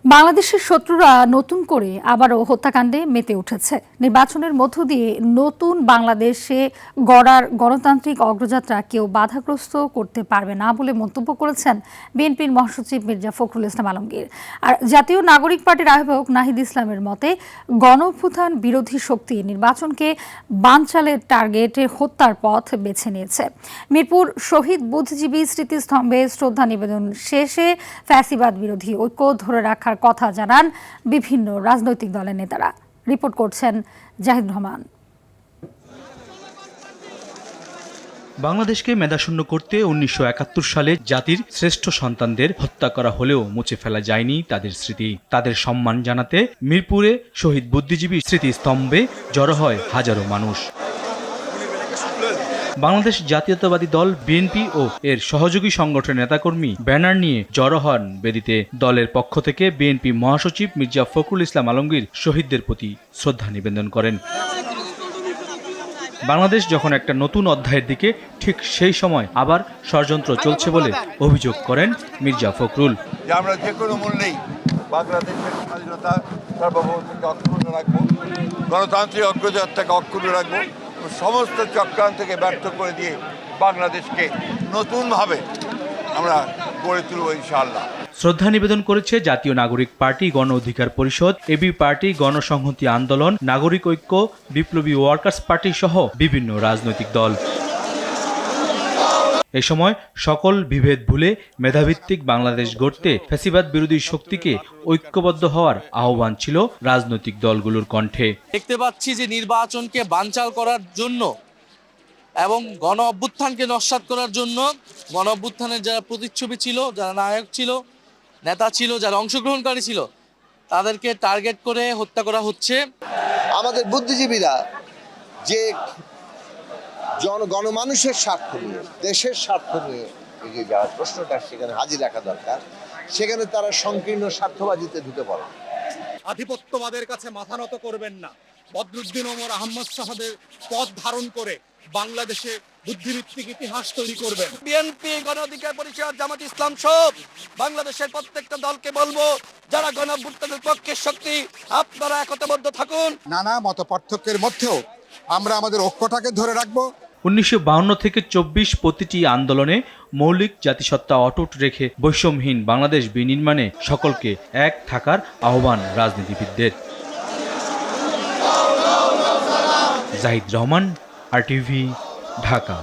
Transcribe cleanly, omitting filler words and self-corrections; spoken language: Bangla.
বাংলাদেশের শত্রুরা নতুন করে আবারও হত্যাকাণ্ডে মেতে উঠেছে। নির্বাচনের মধ্য দিয়ে নতুন বাংলাদেশে গড়ার গণতান্ত্রিক অগ্রযাত্রা কেউ বাধাগ্রস্ত করতে পারবে না বলে মন্তব্য করেছেন বিএনপির মহাসচিব মির্জা ফখরুল ইসলাম আলমগীর। আর জাতীয় নাগরিক পার্টির আহ্বায়ক নাহিদ ইসলামের মতে গণঅভ্যুত্থান বিরোধী শক্তি নির্বাচনকে বানচালের টার্গেটে হত্যার পথ বেছে নিয়েছে। মিরপুর শহীদ বুদ্ধিজীবী স্মৃতিস্তম্ভে শ্রদ্ধা নিবেদন শেষে ফ্যাসিবাদ বিরোধী ঐক্য ধরে রাখার কথা জানান বিভিন্ন রাজনৈতিক দলের নেতারা। রিপোর্ট করছেন জাহিদ রহমান। বাংলাদেশকে মেধাশূন্য করতে 1971 সালে জাতির শ্রেষ্ঠ সন্তানদের হত্যা করা হলেও মুছে ফেলা যায়নি তাদের স্মৃতি। তাদের সম্মান জানাতে মিরপুরে শহীদ বুদ্ধিজীবী স্মৃতিস্তম্ভে জড়ো হয় হাজারো মানুষ। বাংলাদেশ জাতীয়তাবাদী দল বিএনপি ও এর সহযোগী সংগঠনের নেতাকর্মী ব্যানার নিয়ে জড়ো হন বেদিতে। দলের পক্ষ থেকে বিএনপি মহাসচিব মির্জা ফখরুল ইসলাম আলমগীর শহীদদের প্রতি শ্রদ্ধা নিবেদন করেন। বাংলাদেশ যখন একটা নতুন অধ্যায়ের দিকে, ঠিক সেই সময় আবার ষড়যন্ত্র চলছে বলে অভিযোগ করেন মির্জা ফখরুল। আমরা যে কোনো মূল্যেই বাংলাদেশের স্বাধীনতা সার্বভৌমত্বকে অক্ষুণ্ণ রাখবো, গণতান্ত্রিক অগ্রযাত্রাকে অক্ষুণ্ণ রাখবো, সমস্ত চক্রান্তকে ব্যর্থ করে দিয়ে বাংলাদেশকে নতুনভাবে আমরা গড়ে তুলব ইনশাআল্লাহ। শ্রদ্ধা নিবেদন করেছে জাতীয় নাগরিক পার্টি, গণ অধিকার পরিষদ, এবি পার্টি, গণসংহতি আন্দোলন, নাগরিক ঐক্য, বিপ্লবী ওয়ার্কার্স পার্টি সহ বিভিন্ন রাজনৈতিক দল। এ সময় সকল বিভেদ ভুলে মেধাভিত্তিক বাংলাদেশ গড়তে ফ্যাসিবাদ বিরোধী শক্তিকে ঐক্যবদ্ধ হওয়ার আহ্বান ছিল রাজনৈতিক দলগুলোর কণ্ঠে। দেখতে পাচ্ছি যে নির্বাচনকে বানচাল করার জন্য এবং গণ অভ্যুত্থানকে নস্যাৎ করার জন্য গণ অভ্যুত্থানের যারা প্রতিচ্ছবি ছিল, যারা নায়ক ছিল, নেতা ছিল, যারা অংশগ্রহণকারী ছিল, তাদেরকে টার্গেট করে হত্যা করা হচ্ছে। আমাদের বুদ্ধিজীবীরা যে গণমানুষের স্বার্থ নিয়ে, দেশের স্বার্থ নিয়ে এগিয়ে যাওয়ার প্রশ্নটা সেখানে হাজির রাখা দরকার। সেখানে তারা সংকীর্ণ স্বার্থবাজিতে ঢুকে পড়ে। আধিপত্যবাদের কাছে মাথা নত করবেন না। বদরুদ্দিন ওমর আহমদ সাহেবের পথ ধারণ করে বাংলাদেশে বুদ্ধিভিত্তিক ইতিহাস তৈরি করবেন। বিএনপি, গণ অধিকার পরিষদ, জামাত ইসলাম সব বাংলাদেশের প্রত্যেকটা দলকে বলবো, যারা গণ অভ্যুত্থানের পক্ষের শক্তি, আপনারা একতাবদ্ধ থাকুন। নানা মত পার্থক্যের মধ্যেও আমরা আমাদের ঐক্যটাকে ধরে রাখবো। 1952 থেকে 24 প্রতিটি আন্দোলনে মৌলিক জাতিসত্তা অটুট রেখে বৈষম্যহীন বাংলাদেশ বিনির্মাণে সকলকে এক থাকার আহ্বান রাজনীতিবিদদের। জাহিদ রহমান, RTV, ঢাকা।